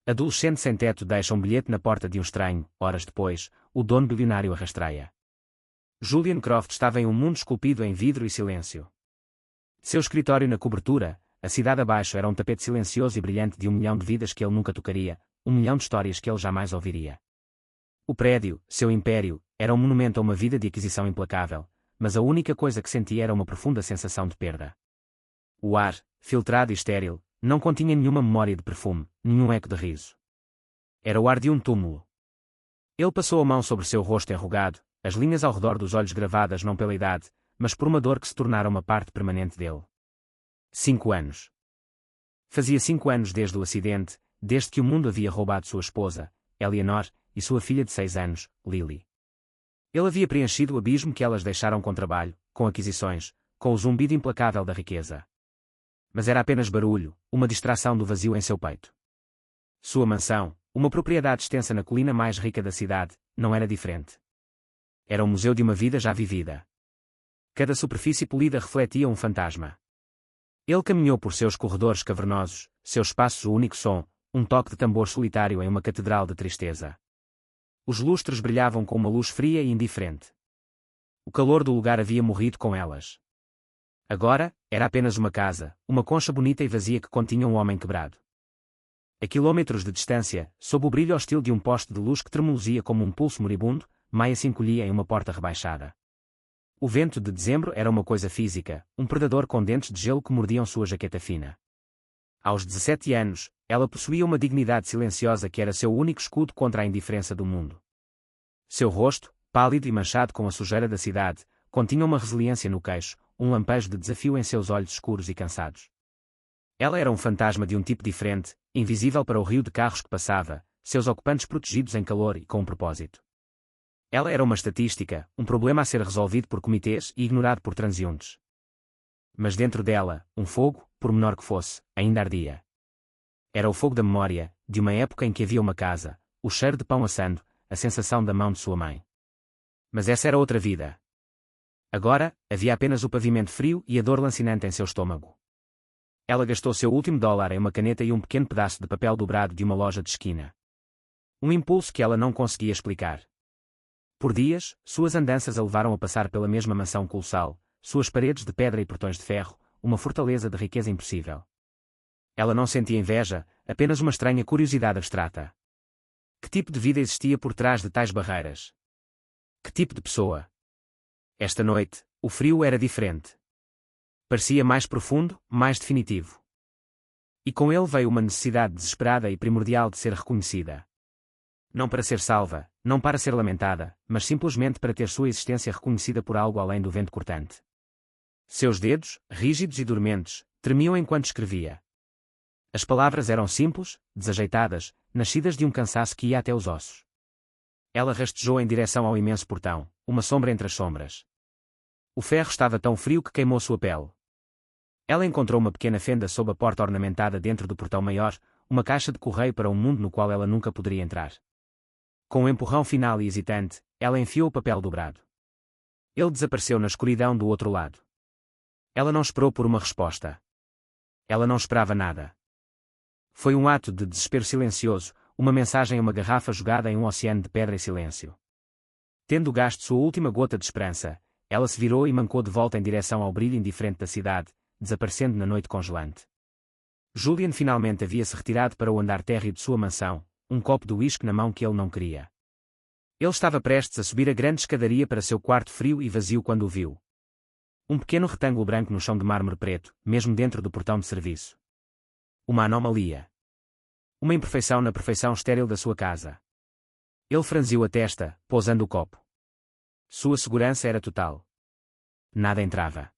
Adolescente sem teto deixa um bilhete na porta de um estranho. Horas depois, o dono bilionário arrastreia. Julian Croft estava em um mundo esculpido em vidro e silêncio. Seu escritório na cobertura, a cidade abaixo, era um tapete silencioso e brilhante de 1 milhão de vidas que ele nunca tocaria, 1 milhão de histórias que ele jamais ouviria. O prédio, seu império, era um monumento a uma vida de aquisição implacável, mas a única coisa que sentia era uma profunda sensação de perda. O ar, filtrado e estéril, não continha nenhuma memória de perfume, nenhum eco de riso. Era o ar de um túmulo. Ele passou a mão sobre seu rosto enrugado, as linhas ao redor dos olhos gravadas não pela idade, mas por uma dor que se tornara uma parte permanente dele. 5 anos. Fazia 5 anos desde o acidente, desde que o mundo havia roubado sua esposa, Eleanor, e sua filha de 6 anos, Lily. Ele havia preenchido o abismo que elas deixaram com trabalho, com aquisições, com o zumbido implacável da riqueza. Mas era apenas barulho, uma distração do vazio em seu peito. Sua mansão, uma propriedade extensa na colina mais rica da cidade, não era diferente. Era um museu de uma vida já vivida. Cada superfície polida refletia um fantasma. Ele caminhou por seus corredores cavernosos, seus espaços o único som, um toque de tambor solitário em uma catedral de tristeza. Os lustres brilhavam com uma luz fria e indiferente. O calor do lugar havia morrido com elas. Agora, era apenas uma casa, uma concha bonita e vazia que continha um homem quebrado. A quilômetros de distância, sob o brilho hostil de um poste de luz que tremuluzia como um pulso moribundo, Maya se encolhia em uma porta rebaixada. O vento de dezembro era uma coisa física, um predador com dentes de gelo que mordiam sua jaqueta fina. Aos 17 anos, ela possuía uma dignidade silenciosa que era seu único escudo contra a indiferença do mundo. Seu rosto, pálido e manchado com a sujeira da cidade, continha uma resiliência no queixo, um lampejo de desafio em seus olhos escuros e cansados. Ela era um fantasma de um tipo diferente, invisível para o rio de carros que passava, seus ocupantes protegidos em calor e com um propósito. Ela era uma estatística, um problema a ser resolvido por comitês e ignorado por transeuntes. Mas dentro dela, um fogo, por menor que fosse, ainda ardia. Era o fogo da memória, de uma época em que havia uma casa, o cheiro de pão assando, a sensação da mão de sua mãe. Mas essa era outra vida. Agora, havia apenas o pavimento frio e a dor lancinante em seu estômago. Ela gastou seu último dólar em uma caneta e um pequeno pedaço de papel dobrado de uma loja de esquina. Um impulso que ela não conseguia explicar. Por dias, suas andanças a levaram a passar pela mesma mansão colossal, suas paredes de pedra e portões de ferro, uma fortaleza de riqueza impossível. Ela não sentia inveja, apenas uma estranha curiosidade abstrata. Que tipo de vida existia por trás de tais barreiras? Que tipo de pessoa? Esta noite, o frio era diferente. Parecia mais profundo, mais definitivo. E com ele veio uma necessidade desesperada e primordial de ser reconhecida. Não para ser salva, não para ser lamentada, mas simplesmente para ter sua existência reconhecida por algo além do vento cortante. Seus dedos, rígidos e dormentes, tremiam enquanto escrevia. As palavras eram simples, desajeitadas, nascidas de um cansaço que ia até os ossos. Ela rastejou em direção ao imenso portão, uma sombra entre as sombras. O ferro estava tão frio que queimou sua pele. Ela encontrou uma pequena fenda sob a porta ornamentada dentro do portão maior, uma caixa de correio para um mundo no qual ela nunca poderia entrar. Com um empurrão final e hesitante, ela enfiou o papel dobrado. Ele desapareceu na escuridão do outro lado. Ela não esperou por uma resposta. Ela não esperava nada. Foi um ato de desespero silencioso, uma mensagem a uma garrafa jogada em um oceano de pedra e silêncio. Tendo gasto sua última gota de esperança, ela se virou e mancou de volta em direção ao brilho indiferente da cidade, desaparecendo na noite congelante. Julian finalmente havia-se retirado para o andar térreo de sua mansão, um copo de uísque na mão que ele não queria. Ele estava prestes a subir a grande escadaria para seu quarto frio e vazio quando o viu. Um pequeno retângulo branco no chão de mármore preto, mesmo dentro do portão de serviço. Uma anomalia. Uma imperfeição na perfeição estéril da sua casa. Ele franziu a testa, pousando o copo. Sua segurança era total. Nada entrava.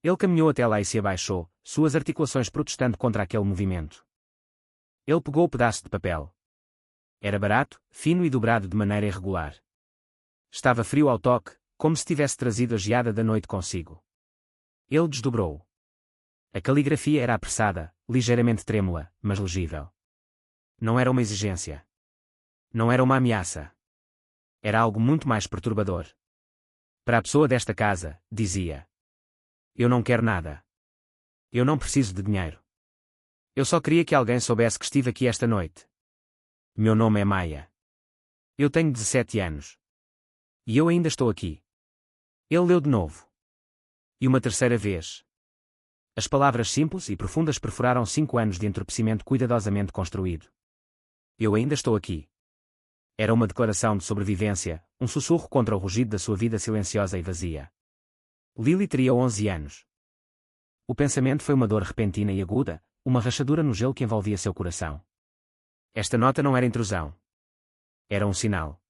Ele caminhou até lá e se abaixou, suas articulações protestando contra aquele movimento. Ele pegou o pedaço de papel. Era barato, fino e dobrado de maneira irregular. Estava frio ao toque, como se tivesse trazido a geada da noite consigo. Ele desdobrou. A caligrafia era apressada, ligeiramente trêmula, mas legível. Não era uma exigência. Não era uma ameaça. Era algo muito mais perturbador. Para a pessoa desta casa, dizia: eu não quero nada. Eu não preciso de dinheiro. Eu só queria que alguém soubesse que estive aqui esta noite. Meu nome é Maya. Eu tenho 17 anos. E eu ainda estou aqui. Ele leu de novo. E uma terceira vez. As palavras simples e profundas perfuraram 5 anos de entorpecimento cuidadosamente construído. Eu ainda estou aqui. Era uma declaração de sobrevivência, um sussurro contra o rugido da sua vida silenciosa e vazia. Lily teria 11 anos. O pensamento foi uma dor repentina e aguda, uma rachadura no gelo que envolvia seu coração. Esta nota não era intrusão. Era um sinal.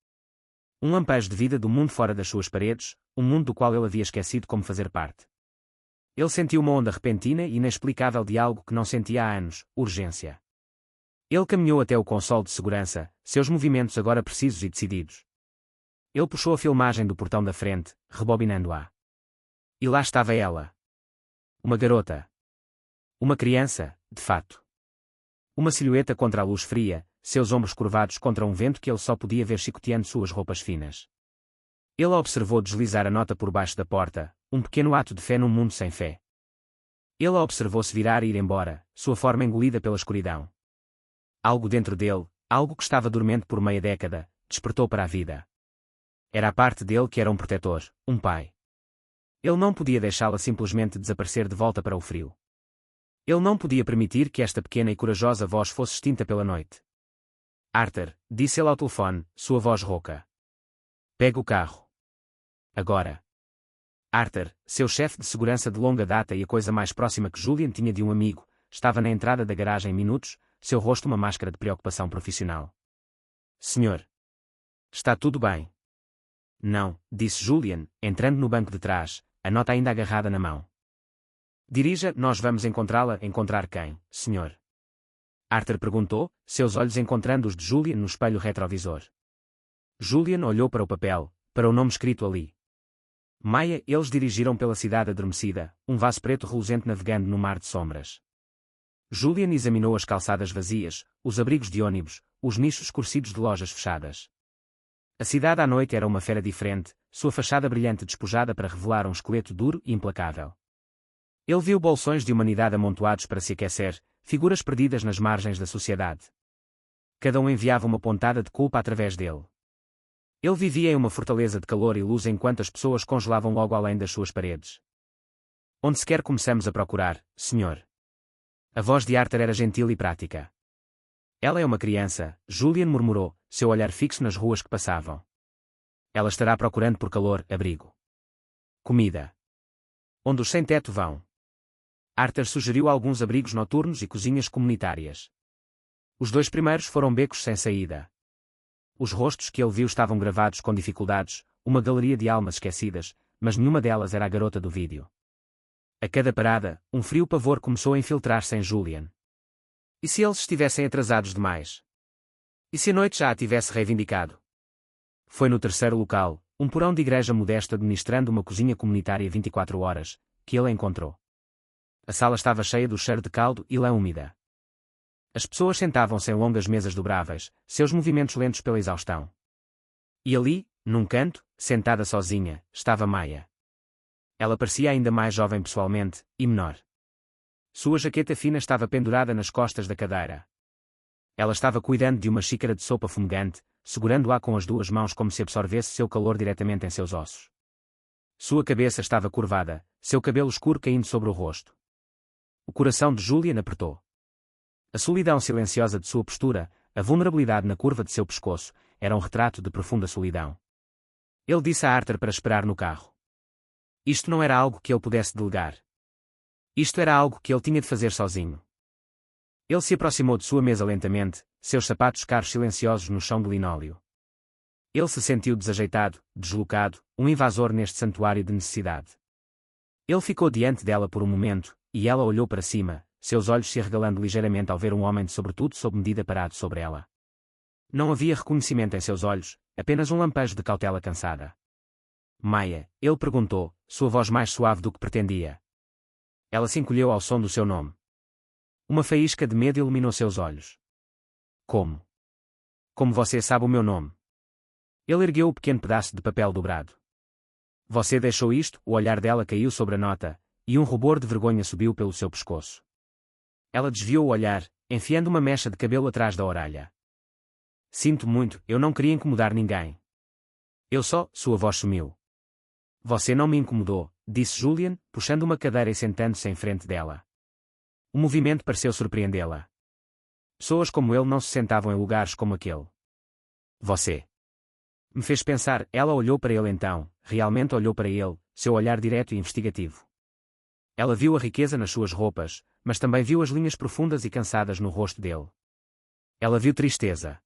Um lampejo de vida do mundo fora das suas paredes, um mundo do qual ele havia esquecido como fazer parte. Ele sentiu uma onda repentina e inexplicável de algo que não sentia há anos, urgência. Ele caminhou até o console de segurança, seus movimentos agora precisos e decididos. Ele puxou a filmagem do portão da frente, rebobinando-a. E lá estava ela. Uma garota. Uma criança, de fato. Uma silhueta contra a luz fria, seus ombros curvados contra um vento que ele só podia ver chicoteando suas roupas finas. Ele a observou deslizar a nota por baixo da porta, um pequeno ato de fé num mundo sem fé. Ele a observou se virar e ir embora, sua forma engolida pela escuridão. Algo dentro dele, algo que estava dormente por meia década, despertou para a vida. Era a parte dele que era um protetor, um pai. Ele não podia deixá-la simplesmente desaparecer de volta para o frio. Ele não podia permitir que esta pequena e corajosa voz fosse extinta pela noite. Arthur, disse ele ao telefone, sua voz rouca. Pega o carro. Agora. Arthur, seu chefe de segurança de longa data e a coisa mais próxima que Julian tinha de um amigo, estava na entrada da garagem em minutos, seu rosto uma máscara de preocupação profissional. Senhor. Está tudo bem. Não, disse Julian, entrando no banco de trás, a nota ainda agarrada na mão. Dirija, nós vamos encontrá-la. Encontrar quem, senhor? Arthur perguntou, seus olhos encontrando os de Julian no espelho retrovisor. Julian olhou para o papel, para o nome escrito ali. Maya, eles dirigiram pela cidade adormecida, um vaso preto reluzente navegando no mar de sombras. Julian examinou as calçadas vazias, os abrigos de ônibus, os nichos escurecidos de lojas fechadas. A cidade à noite era uma fera diferente, sua fachada brilhante despojada para revelar um esqueleto duro e implacável. Ele viu bolsões de humanidade amontoados para se aquecer, figuras perdidas nas margens da sociedade. Cada um enviava uma pontada de culpa através dele. Ele vivia em uma fortaleza de calor e luz enquanto as pessoas congelavam logo além das suas paredes. Onde sequer começamos a procurar, senhor? A voz de Arthur era gentil e prática. Ela é uma criança, Julian murmurou, seu olhar fixo nas ruas que passavam. Ela estará procurando por calor, abrigo. Comida. Onde os sem-teto vão? Arthur sugeriu alguns abrigos noturnos e cozinhas comunitárias. Os 2 primeiros foram becos sem saída. Os rostos que ele viu estavam gravados com dificuldades, uma galeria de almas esquecidas, mas nenhuma delas era a garota do vídeo. A cada parada, um frio pavor começou a infiltrar-se em Julian. E se eles estivessem atrasados demais? E se a noite já a tivesse reivindicado? Foi no terceiro local, um porão de igreja modesto administrando uma cozinha comunitária 24 horas, que ele a encontrou. A sala estava cheia do cheiro de caldo e lã úmida. As pessoas sentavam-se em longas mesas dobráveis, seus movimentos lentos pela exaustão. E ali, num canto, sentada sozinha, estava Maya. Ela parecia ainda mais jovem pessoalmente, e menor. Sua jaqueta fina estava pendurada nas costas da cadeira. Ela estava cuidando de uma xícara de sopa fumegante, segurando-a com as 2 mãos como se absorvesse seu calor diretamente em seus ossos. Sua cabeça estava curvada, seu cabelo escuro caindo sobre o rosto. O coração de Julian apertou. A solidão silenciosa de sua postura, a vulnerabilidade na curva de seu pescoço, era um retrato de profunda solidão. Ele disse a Arthur para esperar no carro. Isto não era algo que ele pudesse delegar. Isto era algo que ele tinha de fazer sozinho. Ele se aproximou de sua mesa lentamente, seus sapatos caros silenciosos no chão de linóleo. Ele se sentiu desajeitado, deslocado, um invasor neste santuário de necessidade. Ele ficou diante dela por um momento, e ela olhou para cima, seus olhos se arregalando ligeiramente ao ver um homem de sobretudo sob medida parado sobre ela. Não havia reconhecimento em seus olhos, apenas um lampejo de cautela cansada. Maya, ele perguntou, sua voz mais suave do que pretendia. Ela se encolheu ao som do seu nome. Uma faísca de medo iluminou seus olhos. Como? Como você sabe o meu nome? Ele ergueu o pequeno pedaço de papel dobrado. Você deixou isto? O olhar dela caiu sobre a nota, e um rubor de vergonha subiu pelo seu pescoço. Ela desviou o olhar, enfiando uma mecha de cabelo atrás da orelha. Sinto muito, eu não queria incomodar ninguém. Sua voz sumiu. Você não me incomodou, disse Julian, puxando uma cadeira e sentando-se em frente dela. O movimento pareceu surpreendê-la. Pessoas como ele não se sentavam em lugares como aquele. Você me fez pensar, ela olhou para ele então, realmente olhou para ele, seu olhar direto e investigativo. Ela viu a riqueza nas suas roupas, mas também viu as linhas profundas e cansadas no rosto dele. Ela viu tristeza.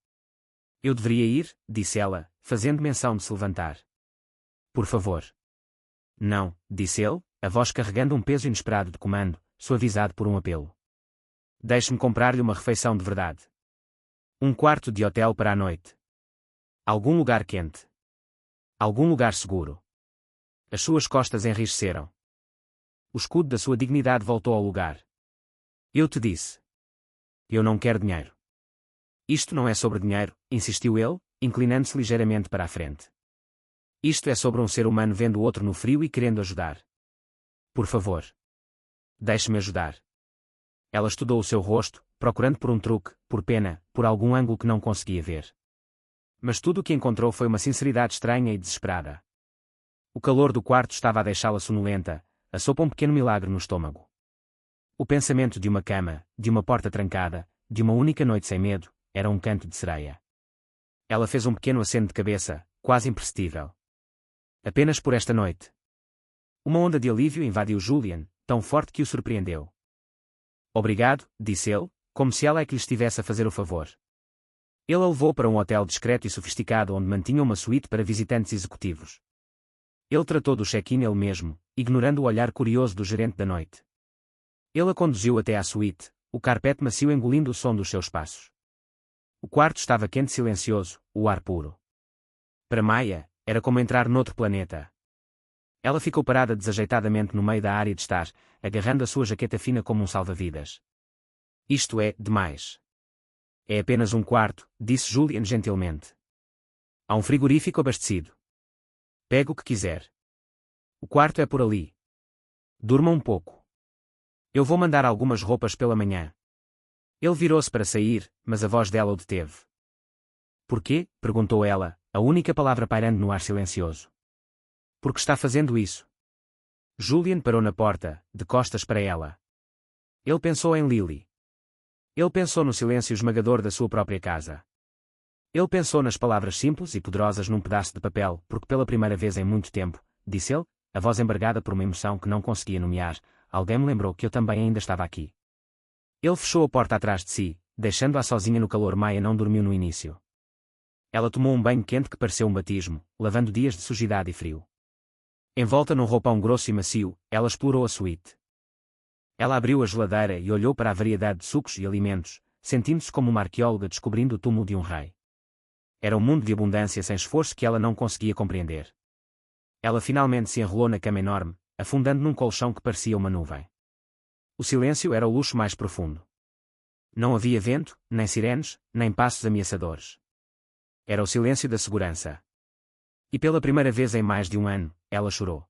Eu deveria ir, disse ela, fazendo menção de se levantar. Por favor. Não, disse ele, a voz carregando um peso inesperado de comando, suavizado por um apelo. Deixe-me comprar-lhe uma refeição de verdade. Um quarto de hotel para a noite. Algum lugar quente. Algum lugar seguro. As suas costas enrijeceram. O escudo da sua dignidade voltou ao lugar. Eu te disse. Eu não quero dinheiro. Isto não é sobre dinheiro, insistiu ele, inclinando-se ligeiramente para a frente. Isto é sobre um ser humano vendo o outro no frio e querendo ajudar. Por favor. Deixe-me ajudar. Ela estudou o seu rosto, procurando por um truque, por pena, por algum ângulo que não conseguia ver. Mas tudo o que encontrou foi uma sinceridade estranha e desesperada. O calor do quarto estava a deixá-la sonolenta, a sopa um pequeno milagre no estômago. O pensamento de uma cama, de uma porta trancada, de uma única noite sem medo, era um canto de sereia. Ela fez um pequeno aceno de cabeça, quase imperceptível. Apenas por esta noite. Uma onda de alívio invadiu Julian, tão forte que o surpreendeu. Obrigado, disse ele, como se ela é que lhe estivesse a fazer o favor. Ele a levou para um hotel discreto e sofisticado onde mantinha uma suíte para visitantes executivos. Ele tratou do check-in ele mesmo, ignorando o olhar curioso do gerente da noite. Ele a conduziu até à suíte, o carpete macio engolindo o som dos seus passos. O quarto estava quente e silencioso, o ar puro. Para Maya, era como entrar noutro planeta. Ela ficou parada desajeitadamente no meio da área de estar, agarrando a sua jaqueta fina como um salva-vidas. Isto é demais. É apenas um quarto, disse Julian gentilmente. Há um frigorífico abastecido. Pegue o que quiser. O quarto é por ali. Durma um pouco. Eu vou mandar algumas roupas pela manhã. Ele virou-se para sair, mas a voz dela o deteve. Por quê? Perguntou ela, a única palavra pairando no ar silencioso. Por que está fazendo isso? Julian parou na porta, de costas para ela. Ele pensou em Lily. Ele pensou no silêncio esmagador da sua própria casa. Ele pensou nas palavras simples e poderosas num pedaço de papel, porque pela primeira vez em muito tempo, disse ele, a voz embargada por uma emoção que não conseguia nomear, alguém me lembrou que eu também ainda estava aqui. Ele fechou a porta atrás de si, deixando-a sozinha no calor. Maya não dormiu no início. Ela tomou um banho quente que pareceu um batismo, lavando dias de sujidade e frio. Envolta num roupão grosso e macio, ela explorou a suíte. Ela abriu a geladeira e olhou para a variedade de sucos e alimentos, sentindo-se como uma arqueóloga descobrindo o túmulo de um rei. Era um mundo de abundância sem esforço que ela não conseguia compreender. Ela finalmente se enrolou na cama enorme, afundando num colchão que parecia uma nuvem. O silêncio era o luxo mais profundo. Não havia vento, nem sirenes, nem passos ameaçadores. Era o silêncio da segurança. E pela primeira vez em mais de um ano, ela chorou.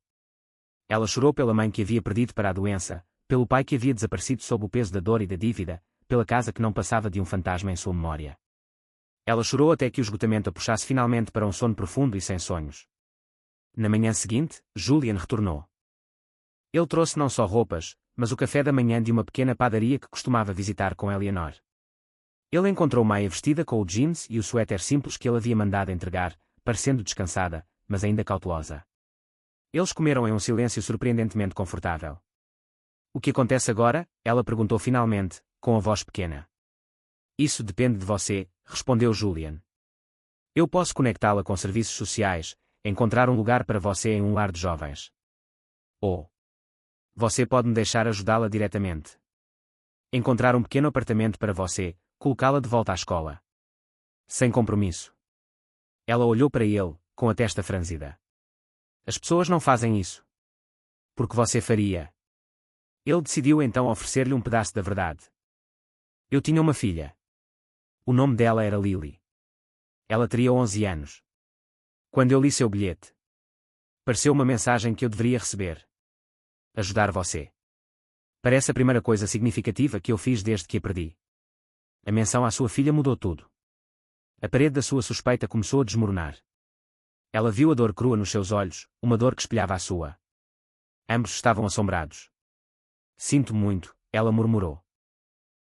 Ela chorou pela mãe que havia perdido para a doença, pelo pai que havia desaparecido sob o peso da dor e da dívida, pela casa que não passava de um fantasma em sua memória. Ela chorou até que o esgotamento a puxasse finalmente para um sono profundo e sem sonhos. Na manhã seguinte, Julian retornou. Ele trouxe não só roupas, mas o café da manhã de uma pequena padaria que costumava visitar com Eleanor. Ele encontrou Maya vestida com o jeans e o suéter simples que ele havia mandado entregar, parecendo descansada, mas ainda cautelosa. Eles comeram em um silêncio surpreendentemente confortável. O que acontece agora? Ela perguntou finalmente, com a voz pequena. Isso depende de você, respondeu Julian. Eu posso conectá-la com serviços sociais, encontrar um lugar para você em um lar de jovens. Ou você pode me deixar ajudá-la diretamente. Encontrar um pequeno apartamento para você, colocá-la de volta à escola. Sem compromisso. Ela olhou para ele, com a testa franzida. As pessoas não fazem isso. Porque você faria. Ele decidiu então oferecer-lhe um pedaço da verdade. Eu tinha uma filha. O nome dela era Lily. Ela teria 11 anos. Quando eu li seu bilhete, pareceu uma mensagem que eu deveria receber. Ajudar você. Parece a primeira coisa significativa que eu fiz desde que a perdi. A menção à sua filha mudou tudo. A parede da sua suspeita começou a desmoronar. Ela viu a dor crua nos seus olhos, uma dor que espelhava a sua. Ambos estavam assombrados. Sinto muito, ela murmurou.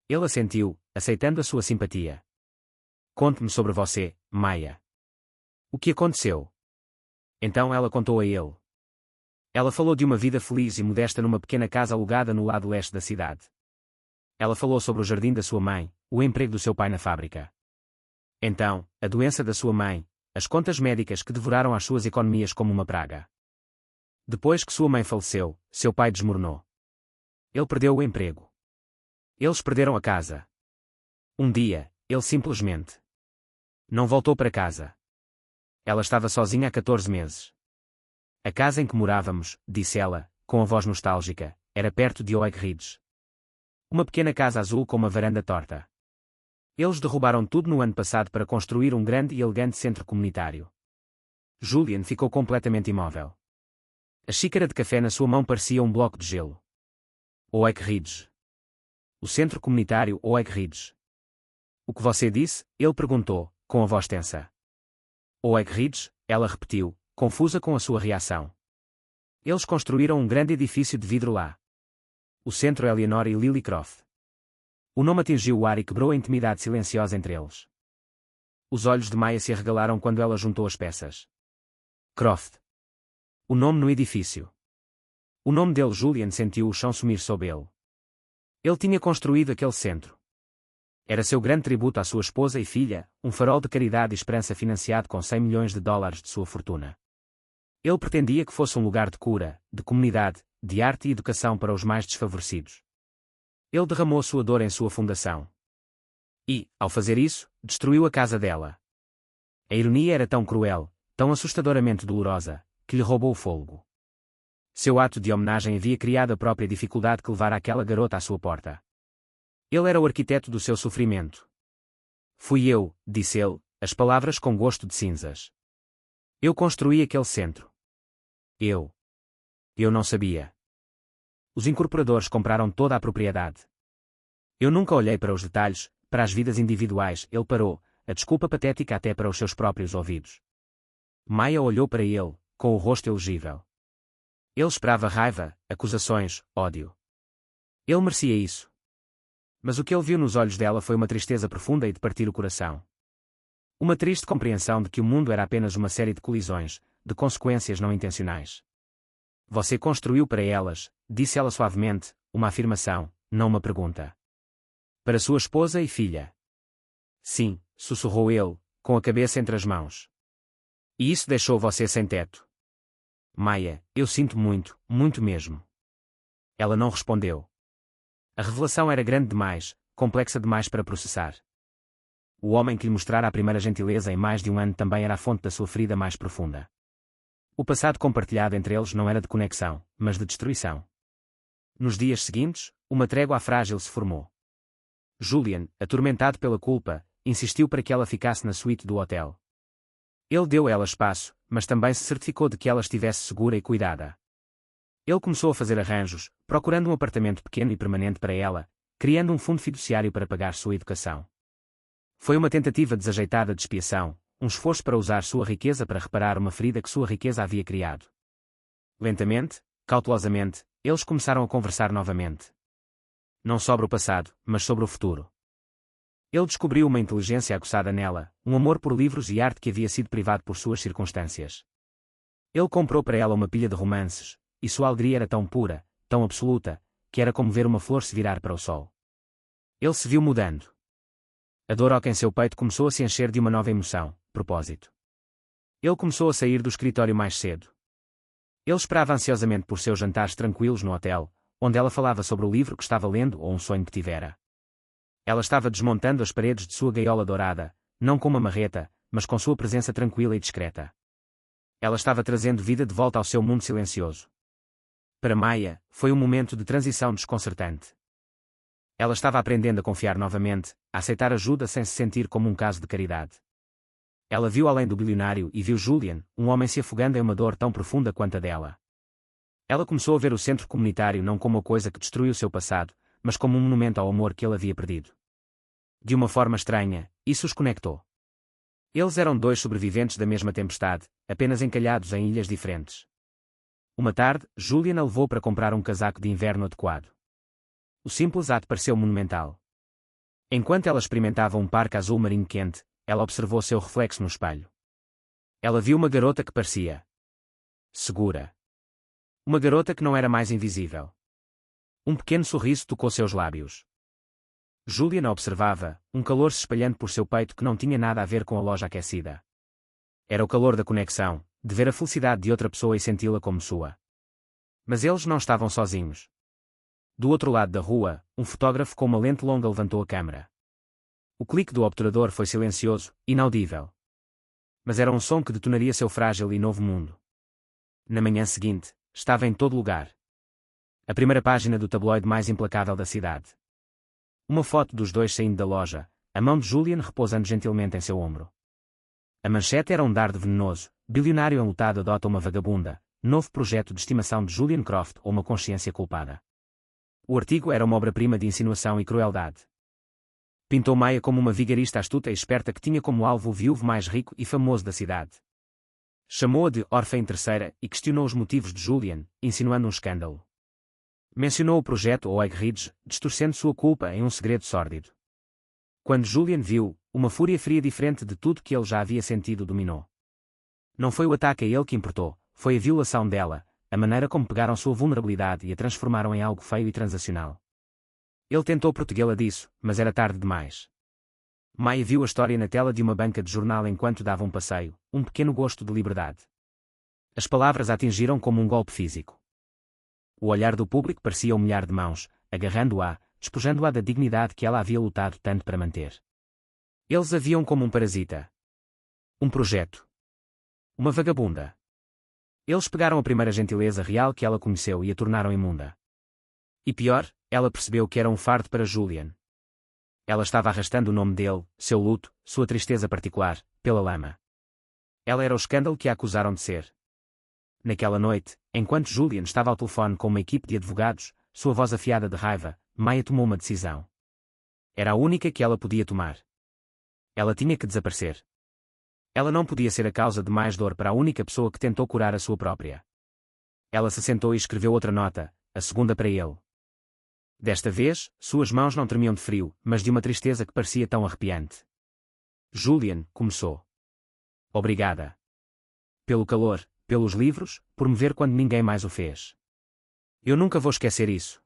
Ele assentiu, aceitando a sua simpatia. Conte-me sobre você, Maya. O que aconteceu? Então ela contou a ele. Ela falou de uma vida feliz e modesta numa pequena casa alugada no lado leste da cidade. Ela falou sobre o jardim da sua mãe, o emprego do seu pai na fábrica. Então, a doença da sua mãe, as contas médicas que devoraram as suas economias como uma praga. Depois que sua mãe faleceu, seu pai desmoronou. Ele perdeu o emprego. Eles perderam a casa. Um dia, ele simplesmente não voltou para casa. Ela estava sozinha há 14 meses. A casa em que morávamos, disse ela, com a voz nostálgica, era perto de Oak Ridge. Uma pequena casa azul com uma varanda torta. Eles derrubaram tudo no ano passado para construir um grande e elegante centro comunitário. Julian ficou completamente imóvel. A xícara de café na sua mão parecia um bloco de gelo. Oak Ridge. O centro comunitário Oak Ridge. O que você disse? Ele perguntou, com a voz tensa. Oak Ridge, ela repetiu, confusa com a sua reação. Eles construíram um grande edifício de vidro lá. O centro Eleanor e Lily Croft. O nome atingiu o ar e quebrou a intimidade silenciosa entre eles. Os olhos de Maya se arregalaram quando ela juntou as peças. Croft. O nome no edifício. O nome dele. Julian sentiu o chão sumir sob ele. Ele tinha construído aquele centro. Era seu grande tributo à sua esposa e filha, um farol de caridade e esperança financiado com $100 milhões de sua fortuna. Ele pretendia que fosse um lugar de cura, de comunidade, de arte e educação para os mais desfavorecidos. Ele derramou sua dor em sua fundação. E, ao fazer isso, destruiu a casa dela. A ironia era tão cruel, tão assustadoramente dolorosa, que lhe roubou o fôlego. Seu ato de homenagem havia criado a própria dificuldade que levara aquela garota à sua porta. Ele era o arquiteto do seu sofrimento. Fui eu, disse ele, as palavras com gosto de cinzas. Eu construí aquele centro. Eu não sabia. Os incorporadores compraram toda a propriedade. Eu nunca olhei para os detalhes, para as vidas individuais. Ele parou, a desculpa patética até para os seus próprios ouvidos. Maya olhou para ele, com o rosto elegível. Ele esperava raiva, acusações, ódio. Ele merecia isso. Mas o que ele viu nos olhos dela foi uma tristeza profunda e de partir o coração. Uma triste compreensão de que o mundo era apenas uma série de colisões, de consequências não intencionais. Você construiu para elas, disse ela suavemente, uma afirmação, não uma pergunta. Para sua esposa e filha. Sim, sussurrou ele, com a cabeça entre as mãos. E isso deixou você sem teto. Maya, eu sinto muito, muito mesmo. Ela não respondeu. A revelação era grande demais, complexa demais para processar. O homem que lhe mostrara a primeira gentileza em mais de um ano também era a fonte da sua ferida mais profunda. O passado compartilhado entre eles não era de conexão, mas de destruição. Nos dias seguintes, uma trégua frágil se formou. Julian, atormentado pela culpa, insistiu para que ela ficasse na suíte do hotel. Ele deu a ela espaço, mas também se certificou de que ela estivesse segura e cuidada. Ele começou a fazer arranjos, procurando um apartamento pequeno e permanente para ela, criando um fundo fiduciário para pagar sua educação. Foi uma tentativa desajeitada de expiação, um esforço para usar sua riqueza para reparar uma ferida que sua riqueza havia criado. Lentamente, cautelosamente, eles começaram a conversar novamente. Não sobre o passado, mas sobre o futuro. Ele descobriu uma inteligência aguçada nela, um amor por livros e arte que havia sido privado por suas circunstâncias. Ele comprou para ela uma pilha de romances, e sua alegria era tão pura, tão absoluta, que era como ver uma flor se virar para o sol. Ele se viu mudando. A dor em seu peito começou a se encher de uma nova emoção, propósito. Ele começou a sair do escritório mais cedo. Ele esperava ansiosamente por seus jantares tranquilos no hotel, onde ela falava sobre o livro que estava lendo ou um sonho que tivera. Ela estava desmontando as paredes de sua gaiola dourada, não com uma marreta, mas com sua presença tranquila e discreta. Ela estava trazendo vida de volta ao seu mundo silencioso. Para Maya, foi um momento de transição desconcertante. Ela estava aprendendo a confiar novamente, a aceitar ajuda sem se sentir como um caso de caridade. Ela viu além do bilionário e viu Julian, um homem se afogando em uma dor tão profunda quanto a dela. Ela começou a ver o centro comunitário não como uma coisa que destruiu seu passado, mas como um monumento ao amor que ele havia perdido. De uma forma estranha, isso os conectou. Eles eram dois sobreviventes da mesma tempestade, apenas encalhados em ilhas diferentes. Uma tarde, Julian a levou para comprar um casaco de inverno adequado. O simples ato pareceu monumental. Enquanto ela experimentava um parque azul marinho quente, ela observou seu reflexo no espelho. Ela viu uma garota que parecia segura. Uma garota que não era mais invisível. Um pequeno sorriso tocou seus lábios. Julian a observava, um calor se espalhando por seu peito que não tinha nada a ver com a loja aquecida. Era o calor da conexão, de ver a felicidade de outra pessoa e senti-la como sua. Mas eles não estavam sozinhos. Do outro lado da rua, um fotógrafo com uma lente longa levantou a câmera. O clique do obturador foi silencioso, inaudível. Mas era um som que detonaria seu frágil e novo mundo. Na manhã seguinte, estava em todo lugar. A primeira página do tabloide mais implacável da cidade. Uma foto dos dois saindo da loja, a mão de Julian repousando gentilmente em seu ombro. A manchete era um dardo venenoso, bilionário enlutado adota uma vagabunda, novo projeto de estimação de Julian Croft ou uma consciência culpada. O artigo era uma obra-prima de insinuação e crueldade. Pintou Maya como uma vigarista astuta e esperta que tinha como alvo o viúvo mais rico e famoso da cidade. Chamou-a de órfã interesseira e questionou os motivos de Julian, insinuando um escândalo. Mencionou o projeto Oak Ridge, distorcendo sua culpa em um segredo sórdido. Quando Julian viu, uma fúria fria diferente de tudo que ele já havia sentido dominou. Não foi o ataque a ele que importou, foi a violação dela, a maneira como pegaram sua vulnerabilidade e a transformaram em algo feio e transacional. Ele tentou protegê-la disso, mas era tarde demais. Maya viu a história na tela de uma banca de jornal enquanto dava um passeio, um pequeno gosto de liberdade. As palavras a atingiram como um golpe físico. O olhar do público parecia um milhar de mãos, agarrando-a, despojando-a da dignidade que ela havia lutado tanto para manter. Eles a viam como um parasita. Um projeto. Uma vagabunda. Eles pegaram a primeira gentileza real que ela conheceu e a tornaram imunda. E pior, ela percebeu que era um fardo para Julian. Ela estava arrastando o nome dele, seu luto, sua tristeza particular, pela lama. Ela era o escândalo que a acusaram de ser. Naquela noite, enquanto Julian estava ao telefone com uma equipe de advogados, sua voz afiada de raiva, Maya tomou uma decisão. Era a única que ela podia tomar. Ela tinha que desaparecer. Ela não podia ser a causa de mais dor para a única pessoa que tentou curar a sua própria. Ela se sentou e escreveu outra nota, a segunda para ele. Desta vez, suas mãos não tremiam de frio, mas de uma tristeza que parecia tão arrepiante. Julian, começou. Obrigada. Pelo calor, pelos livros, por me ver quando ninguém mais o fez. Eu nunca vou esquecer isso.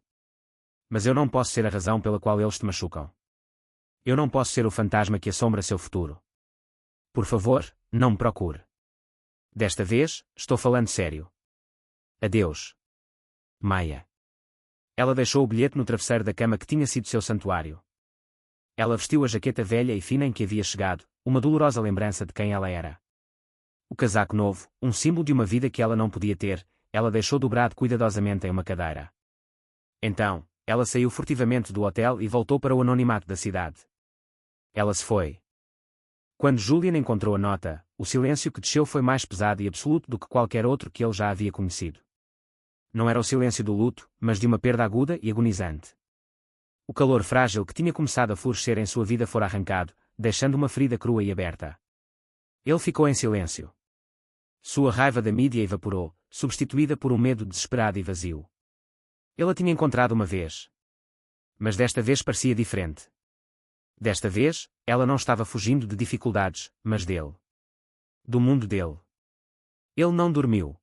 Mas eu não posso ser a razão pela qual eles te machucam. Eu não posso ser o fantasma que assombra seu futuro. Por favor, não me procure. Desta vez, estou falando sério. Adeus. Maya. Ela deixou o bilhete no travesseiro da cama que tinha sido seu santuário. Ela vestiu a jaqueta velha e fina em que havia chegado, uma dolorosa lembrança de quem ela era. O casaco novo, um símbolo de uma vida que ela não podia ter, ela deixou dobrado cuidadosamente em uma cadeira. Então, ela saiu furtivamente do hotel e voltou para o anonimato da cidade. Ela se foi. Quando Julian encontrou a nota, o silêncio que desceu foi mais pesado e absoluto do que qualquer outro que ele já havia conhecido. Não era o silêncio do luto, mas de uma perda aguda e agonizante. O calor frágil que tinha começado a florescer em sua vida fora arrancado, deixando uma ferida crua e aberta. Ele ficou em silêncio. Sua raiva da mídia evaporou, substituída por um medo desesperado e vazio. Ele a tinha encontrado uma vez. Mas desta vez parecia diferente. Desta vez, ela não estava fugindo de dificuldades, mas dele. Do mundo dele. Ele não dormiu.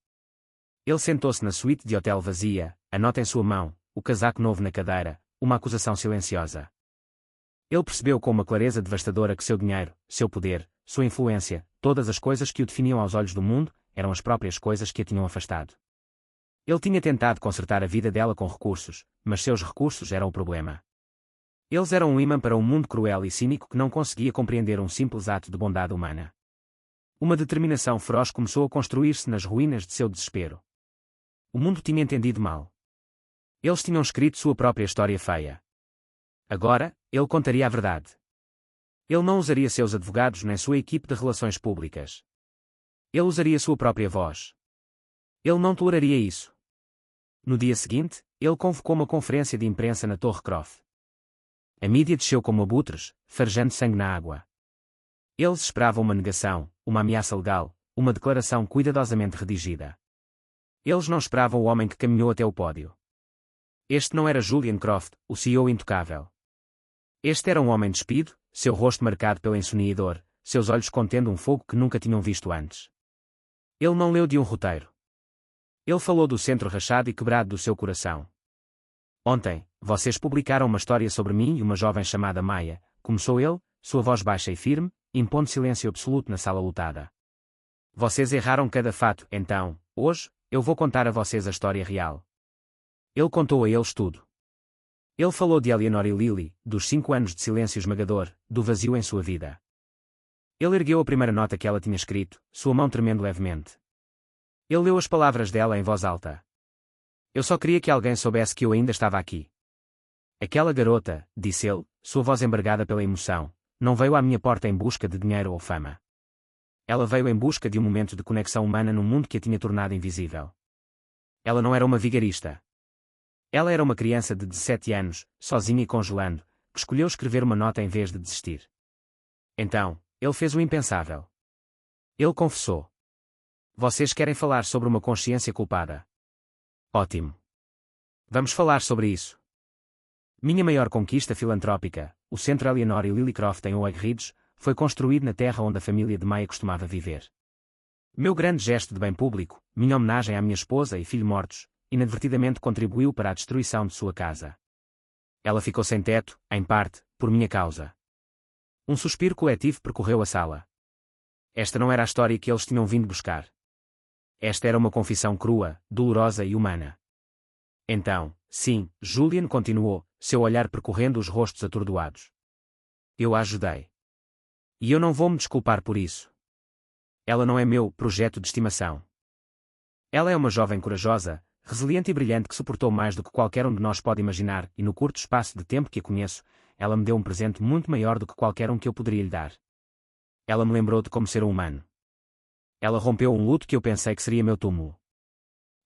Ele sentou-se na suíte de hotel vazia, a nota em sua mão, o casaco novo na cadeira, uma acusação silenciosa. Ele percebeu com uma clareza devastadora que seu dinheiro, seu poder, sua influência, todas as coisas que o definiam aos olhos do mundo, eram as próprias coisas que a tinham afastado. Ele tinha tentado consertar a vida dela com recursos, mas seus recursos eram o problema. Eles eram um imã para um mundo cruel e cínico que não conseguia compreender um simples ato de bondade humana. Uma determinação feroz começou a construir-se nas ruínas de seu desespero. O mundo tinha entendido mal. Eles tinham escrito sua própria história feia. Agora, ele contaria a verdade. Ele não usaria seus advogados nem sua equipe de relações públicas. Ele usaria sua própria voz. Ele não toleraria isso. No dia seguinte, ele convocou uma conferência de imprensa na Torre Croft. A mídia desceu como abutres, farejando sangue na água. Eles esperavam uma negação, uma ameaça legal, uma declaração cuidadosamente redigida. Eles não esperavam o homem que caminhou até o pódio. Este não era Julian Croft, o CEO intocável. Este era um homem despido, seu rosto marcado pela insônia e dor, seus olhos contendo um fogo que nunca tinham visto antes. Ele não leu de um roteiro. Ele falou do centro rachado e quebrado do seu coração. Ontem, vocês publicaram uma história sobre mim e uma jovem chamada Maya, começou ele, sua voz baixa e firme, impondo silêncio absoluto na sala lotada. Vocês erraram cada fato, então, hoje, eu vou contar a vocês a história real. Ele contou a eles tudo. Ele falou de Eleanor e Lily, dos 5 anos de silêncio esmagador, do vazio em sua vida. Ele ergueu a primeira nota que ela tinha escrito, sua mão tremendo levemente. Ele leu as palavras dela em voz alta. Eu só queria que alguém soubesse que eu ainda estava aqui. Aquela garota, disse ele, sua voz embargada pela emoção, não veio à minha porta em busca de dinheiro ou fama. Ela veio em busca de um momento de conexão humana no mundo que a tinha tornado invisível. Ela não era uma vigarista. Ela era uma criança de 17 anos, sozinha e congelando, que escolheu escrever uma nota em vez de desistir. Então, ele fez o impensável. Ele confessou. Vocês querem falar sobre uma consciência culpada? Ótimo. Vamos falar sobre isso. Minha maior conquista filantrópica, o Centro Eleanor e Lily Croft em Oak Ridge, foi construído na terra onde a família de Maya costumava viver. Meu grande gesto de bem público, minha homenagem à minha esposa e filho mortos, inadvertidamente contribuiu para a destruição de sua casa. Ela ficou sem teto, em parte, por minha causa. Um suspiro coletivo percorreu a sala. Esta não era a história que eles tinham vindo buscar. Esta era uma confissão crua, dolorosa e humana. Então, sim, Julian continuou, seu olhar percorrendo os rostos atordoados. Eu a ajudei. E eu não vou me desculpar por isso. Ela não é meu projeto de estimação. Ela é uma jovem corajosa, resiliente e brilhante que suportou mais do que qualquer um de nós pode imaginar, e no curto espaço de tempo que a conheço, ela me deu um presente muito maior do que qualquer um que eu poderia lhe dar. Ela me lembrou de como ser um humano. Ela rompeu um luto que eu pensei que seria meu túmulo.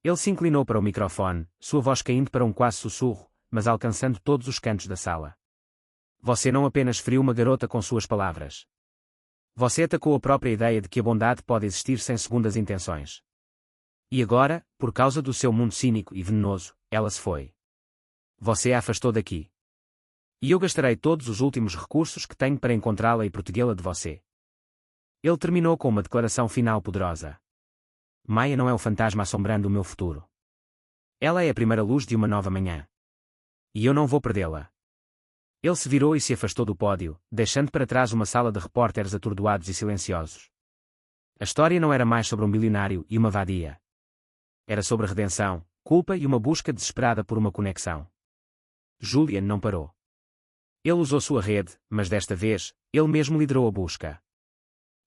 Ele se inclinou para o microfone, sua voz caindo para um quase sussurro, mas alcançando todos os cantos da sala. Você não apenas feriu uma garota com suas palavras. Você atacou a própria ideia de que a bondade pode existir sem segundas intenções. E agora, por causa do seu mundo cínico e venenoso, ela se foi. Você a afastou daqui. E eu gastarei todos os últimos recursos que tenho para encontrá-la e protegê-la de você. Ele terminou com uma declaração final poderosa. Maya não é o fantasma assombrando o meu futuro. Ela é a primeira luz de uma nova manhã. E eu não vou perdê-la. Ele se virou e se afastou do pódio, deixando para trás uma sala de repórteres atordoados e silenciosos. A história não era mais sobre um milionário e uma vadia. Era sobre redenção, culpa e uma busca desesperada por uma conexão. Julian não parou. Ele usou sua rede, mas desta vez, ele mesmo liderou a busca.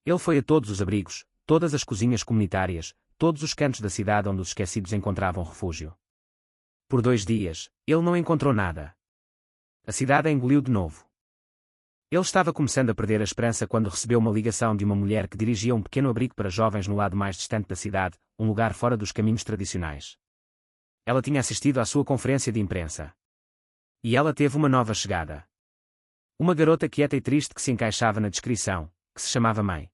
Ele foi a todos os abrigos, todas as cozinhas comunitárias, todos os cantos da cidade onde os esquecidos encontravam refúgio. Por 2 dias, ele não encontrou nada. A cidade a engoliu de novo. Ele estava começando a perder a esperança quando recebeu uma ligação de uma mulher que dirigia um pequeno abrigo para jovens no lado mais distante da cidade, um lugar fora dos caminhos tradicionais. Ela tinha assistido à sua conferência de imprensa. E ela teve uma nova chegada. Uma garota quieta e triste que se encaixava na descrição, que se chamava May.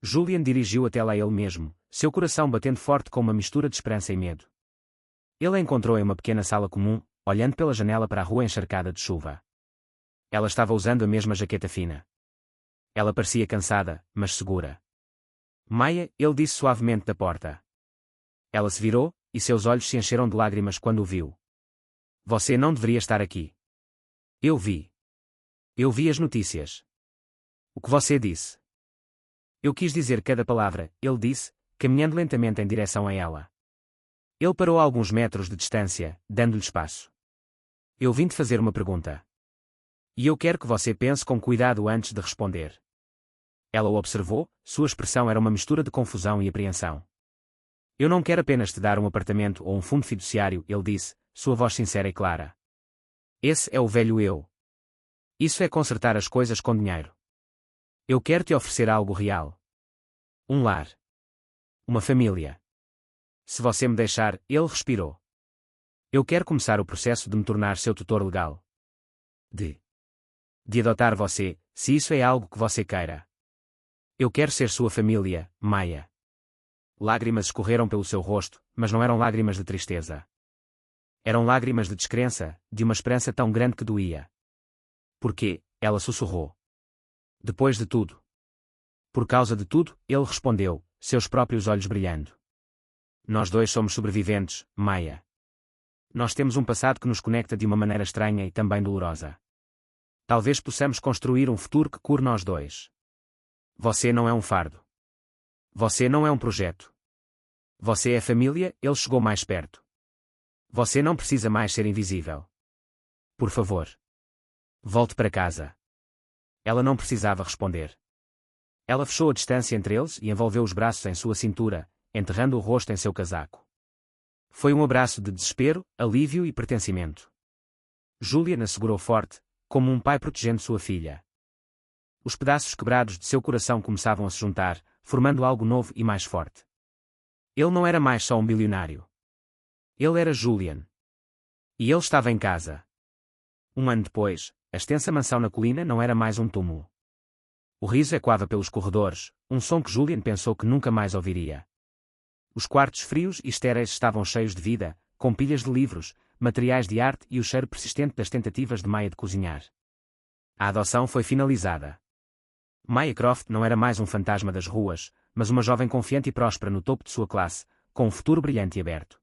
Julian dirigiu até lá ele mesmo, seu coração batendo forte com uma mistura de esperança e medo. Ele a encontrou em uma pequena sala comum, olhando pela janela para a rua encharcada de chuva. Ela estava usando a mesma jaqueta fina. Ela parecia cansada, mas segura. Maya, ele disse suavemente da porta. Ela se virou, e seus olhos se encheram de lágrimas quando o viu. Você não deveria estar aqui. Eu vi. Eu vi as notícias. O que você disse? Eu quis dizer cada palavra, ele disse, caminhando lentamente em direção a ela. Ele parou a alguns metros de distância, dando-lhe espaço. Eu vim te fazer uma pergunta. E eu quero que você pense com cuidado antes de responder. Ela o observou, sua expressão era uma mistura de confusão e apreensão. Eu não quero apenas te dar um apartamento ou um fundo fiduciário, ele disse, sua voz sincera e clara. Esse é o velho eu. Isso é consertar as coisas com dinheiro. Eu quero te oferecer algo real. Um lar. Uma família. Se você me deixar, ele respirou. Eu quero começar o processo de me tornar seu tutor legal. De adotar você, se isso é algo que você queira. Eu quero ser sua família, Maya. Lágrimas escorreram pelo seu rosto, mas não eram lágrimas de tristeza. Eram lágrimas de descrença, de uma esperança tão grande que doía. Por quê? Ela sussurrou. Depois de tudo. Por causa de tudo, ele respondeu, seus próprios olhos brilhando. Nós dois somos sobreviventes, Maya. Nós temos um passado que nos conecta de uma maneira estranha e também dolorosa. Talvez possamos construir um futuro que cure nós dois. Você não é um fardo. Você não é um projeto. Você é família, ele chegou mais perto. Você não precisa mais ser invisível. Por favor. Volte para casa. Ela não precisava responder. Ela fechou a distância entre eles e envolveu os braços em sua cintura, enterrando o rosto em seu casaco. Foi um abraço de desespero, alívio e pertencimento. Julian a segurou forte, como um pai protegendo sua filha. Os pedaços quebrados de seu coração começavam a se juntar, formando algo novo e mais forte. Ele não era mais só um bilionário. Ele era Julian. E ele estava em casa. Um ano depois, a extensa mansão na colina não era mais um túmulo. O riso ecoava pelos corredores, um som que Julian pensou que nunca mais ouviria. Os quartos frios e estéreis estavam cheios de vida, com pilhas de livros, materiais de arte e o cheiro persistente das tentativas de Maya de cozinhar. A adoção foi finalizada. Maya Croft não era mais um fantasma das ruas, mas uma jovem confiante e próspera no topo de sua classe, com um futuro brilhante e aberto.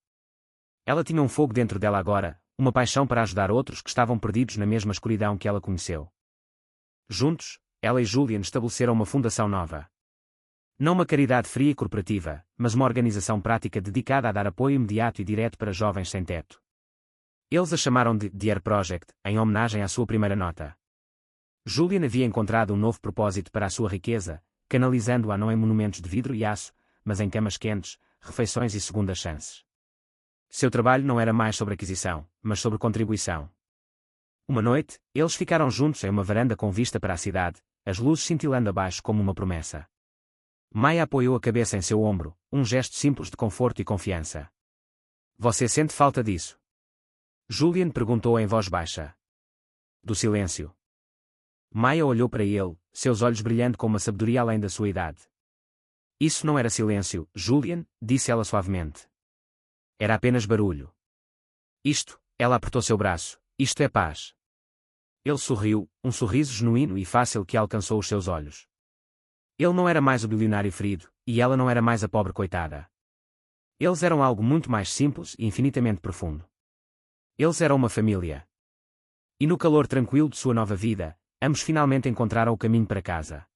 Ela tinha um fogo dentro dela agora, uma paixão para ajudar outros que estavam perdidos na mesma escuridão que ela conheceu. Juntos, ela e Julian estabeleceram uma fundação nova. Não uma caridade fria e corporativa, mas uma organização prática dedicada a dar apoio imediato e direto para jovens sem teto. Eles a chamaram de The Air Project, em homenagem à sua primeira nota. Julian havia encontrado um novo propósito para a sua riqueza, canalizando-a não em monumentos de vidro e aço, mas em camas quentes, refeições e segundas chances. Seu trabalho não era mais sobre aquisição, mas sobre contribuição. Uma noite, eles ficaram juntos em uma varanda com vista para a cidade, as luzes cintilando abaixo como uma promessa. Maya apoiou a cabeça em seu ombro, um gesto simples de conforto e confiança. Você sente falta disso? Julian perguntou em voz baixa. Do silêncio. Maya olhou para ele, seus olhos brilhando com uma sabedoria além da sua idade. Isso não era silêncio, Julian, disse ela suavemente. Era apenas barulho. Ela apertou seu braço, isto é paz. Ele sorriu, um sorriso genuíno e fácil que alcançou os seus olhos. Ele não era mais o bilionário ferido, e ela não era mais a pobre coitada. Eles eram algo muito mais simples e infinitamente profundo. Eles eram uma família. E no calor tranquilo de sua nova vida, ambos finalmente encontraram o caminho para casa.